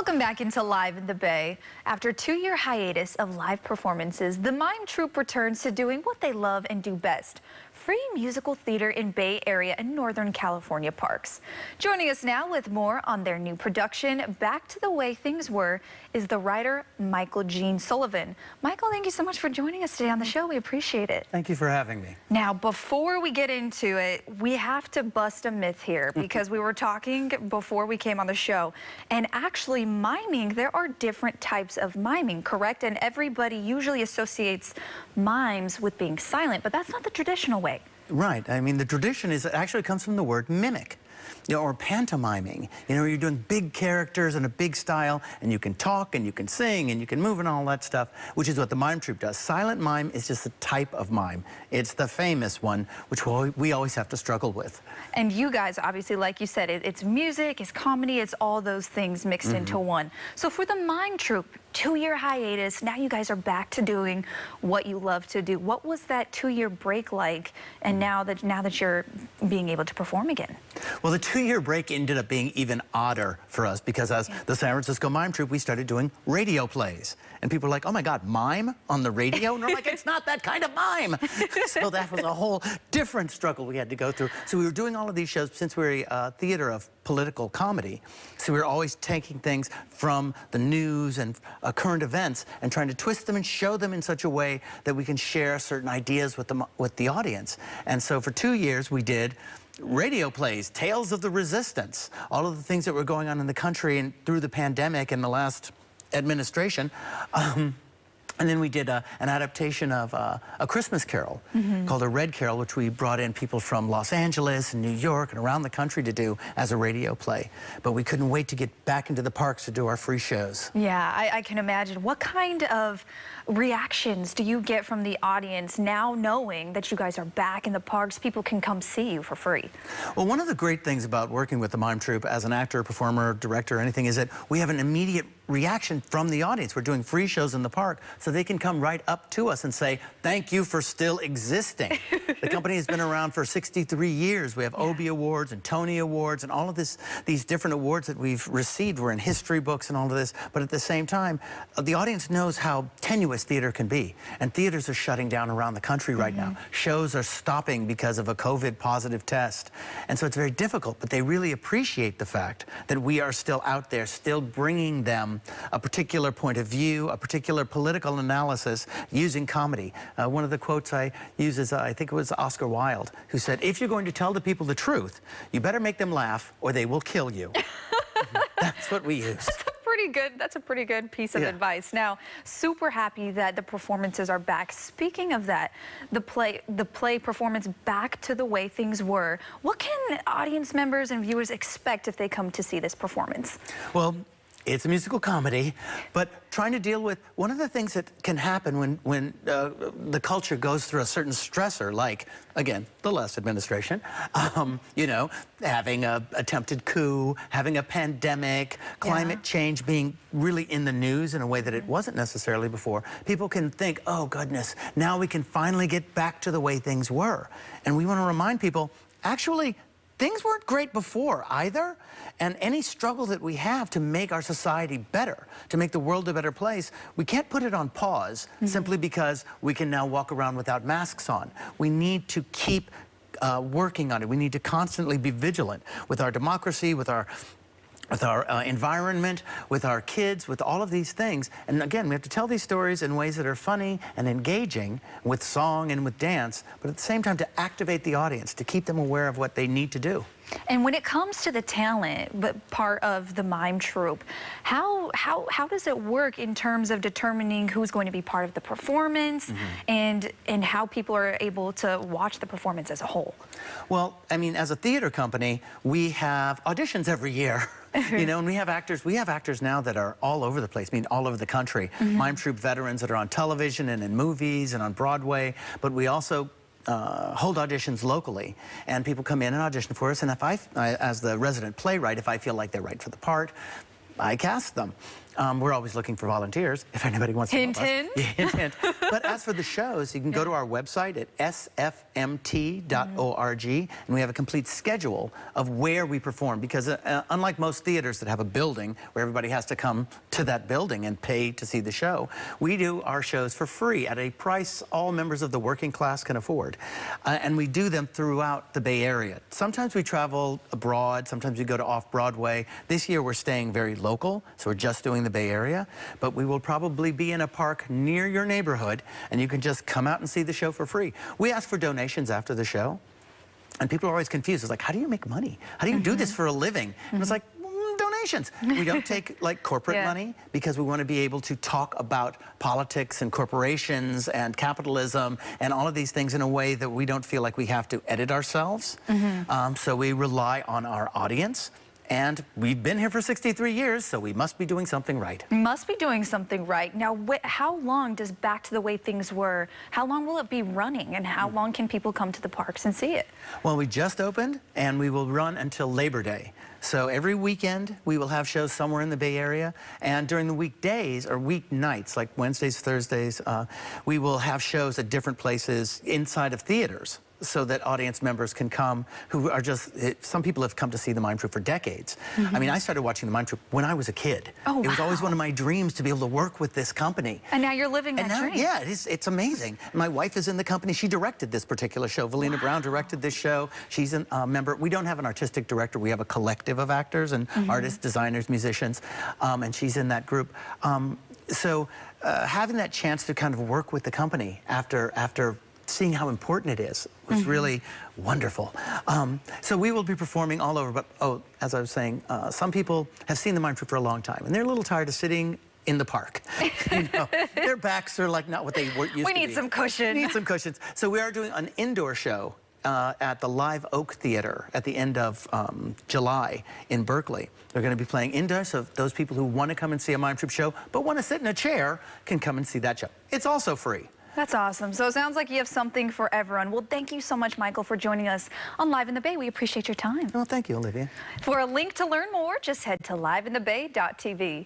Welcome back into Live in the Bay. After a 2-year hiatus of live performances, the Mime Troupe returns to doing what they love and do best: free musical theater in Bay Area and Northern California parks. Joining us now with more on their new production, Back to the Way Things Were, is the writer Michael Gene Sullivan. Michael, thank you so much for joining us today on the show. We appreciate it. Thank you for having me. Now, before we get into it, we have to bust a myth here because we were talking before we came on the show, and actually miming, there are different types of miming, correct? And everybody usually associates mimes with being silent, but that's not the traditional way. Right. I mean, the tradition is, it actually comes from the word mimic, or pantomiming. You're doing big characters in a big style, and you can talk, and you can sing, and you can move, and all that stuff, which is what the Mime Troupe does. Silent mime is just a type of mime. It's the famous one, which we always have to struggle with. And you guys, obviously, like you said, it's music, it's comedy, it's all those things mixed into one. So for the Mime Troupe, 2-year hiatus, now you guys are back to doing what you love to do. What was that 2-year break like, and now that you're being able to perform again? Well, the 2-year break ended up being even odder for us because as the San Francisco Mime Troupe, we started doing radio plays. And people were like, oh my God, mime on the radio? And we're like, it's not that kind of mime. So that was a whole different struggle we had to go through. So we were doing all of these shows since we're a theater of political comedy. So we were always taking things from the news and current events and trying to twist them and show them in such a way that we can share certain ideas with the audience. And so for 2 years we did radio plays, Tales of the Resistance, all of the things that were going on in the country and through the pandemic and the last administration. And then we did an adaptation of A Christmas Carol called A Red Carol, which we brought in people from Los Angeles and New York and around the country to do as a radio play. But we couldn't wait to get back into the parks to do our free shows. Yeah, I can imagine. What kind of reactions do you get from the audience now knowing that you guys are back in the parks? People can come see you for free. Well, one of the great things about working with the Mime Troupe as an actor, performer, director, anything, is that we have an immediate reaction from the audience. We're doing free shows in the park, so they can come right up to us and say, thank you for still existing. The company has been around for 63 years. We have Obie Awards and Tony Awards and all of these different awards that we've received. We're in history books and all of this, but at the same time, the audience knows how tenuous theater can be, and theaters are shutting down around the country right now. Shows are stopping because of a COVID positive test, and so it's very difficult, but they really appreciate the fact that we are still out there, still bringing them a particular point of view, a particular political analysis using comedy. One of the quotes I use is, I think it was Oscar Wilde, who said, if you're going to tell the people the truth, you better make them laugh or they will kill you. That's what we use. That's a pretty good piece of advice. Now, super happy that the performances are back. Speaking of that, the play performance Back to the Way Things Were, what can audience members and viewers expect if they come to see this performance? Well, it's a musical comedy, but trying to deal with one of the things that can happen when the culture goes through a certain stressor, like, again, the last administration, you know, having an attempted coup, having a pandemic, climate change being really in the news in a way that it wasn't necessarily before. People can think, oh, goodness, now we can finally get back to the way things were. And we want to remind people, actually, things weren't great before either, and any struggle that we have to make our society better, to make the world a better place, we can't put it on pause simply because we can now walk around without masks on. We need to keep working on it. We need to constantly be vigilant with our democracy, with our environment, with our kids, with all of these things. And again, we have to tell these stories in ways that are funny and engaging with song and with dance, but at the same time to activate the audience, to keep them aware of what they need to do. And when it comes to the talent part of the Mime Troupe, how does it work in terms of determining who's going to be part of the performance and how people are able to watch the performance as a whole? Well, I mean, as a theater company, we have auditions every year. You know, and we have actors now that are all over the place, I mean, all over the country. Mime Troupe veterans that are on television and in movies and on Broadway, but we also hold auditions locally, and people come in and audition for us, and if as the resident playwright, if I feel like they're right for the part, I cast them. We're always looking for volunteers if anybody wants to help us. Hint, Yeah, hint, hint. But as for the shows, you can go to our website at sfmt.org, and we have a complete schedule of where we perform, because unlike most theaters that have a building where everybody has to come to that building and pay to see the show, we do our shows for free at a price all members of the working class can afford. And we do them throughout the Bay Area. Sometimes we travel abroad, sometimes we go to off-Broadway. This year we're staying very local, so we're just doing the Bay Area, but we will probably be in a park near your neighborhood, and you can just come out and see the show for free. We ask for donations after the show, and people are always confused. It's like, how do you make money? How do you do this for a living? And it's like, donations. We don't take like corporate money, because we want to be able to talk about politics and corporations and capitalism and all of these things in a way that we don't feel like we have to edit ourselves. So we rely on our audience. And we've been here for 63 years, so we must be doing something right. Must be doing something right. Now, how long does Back to the Way Things Were, how long will it be running, and how long can people come to the parks and see it? Well, we just opened, and we will run until Labor Day. So every weekend, we will have shows somewhere in the Bay Area, and during the weekdays or weeknights, like Wednesdays, Thursdays, we will have shows at different places inside of theaters, so that audience members can come who are just, some people have come to see the Mime Troupe for decades. I mean, I started watching the Mime Troupe when I was a kid. It was always one of my dreams to be able to work with this company. And now you're living that dream. Yeah, it's amazing. My wife is in the company. She directed this particular show. Valina Brown directed this show. She's a member. We don't have an artistic director. We have a collective of actors and artists, designers, musicians, and she's in that group. So having that chance to kind of work with the company after seeing how important it is was really wonderful. So we will be performing all over, but as I was saying, some people have seen the Mime Troupe for a long time, and they're a little tired of sitting in the park. You know, their backs are like not what they used to be. We need some cushion. We need some cushions. So we are doing an indoor show at the Live Oak Theater at the end of July in Berkeley. They're going to be playing indoors, so those people who want to come and see a Mime Troupe show but want to sit in a chair can come and see that show. It's also free. That's awesome. So it sounds like you have something for everyone. Well, thank you so much, Michael, for joining us on Live in the Bay. We appreciate your time. Well, thank you, Olivia. For a link to learn more, just head to liveinthebay.tv.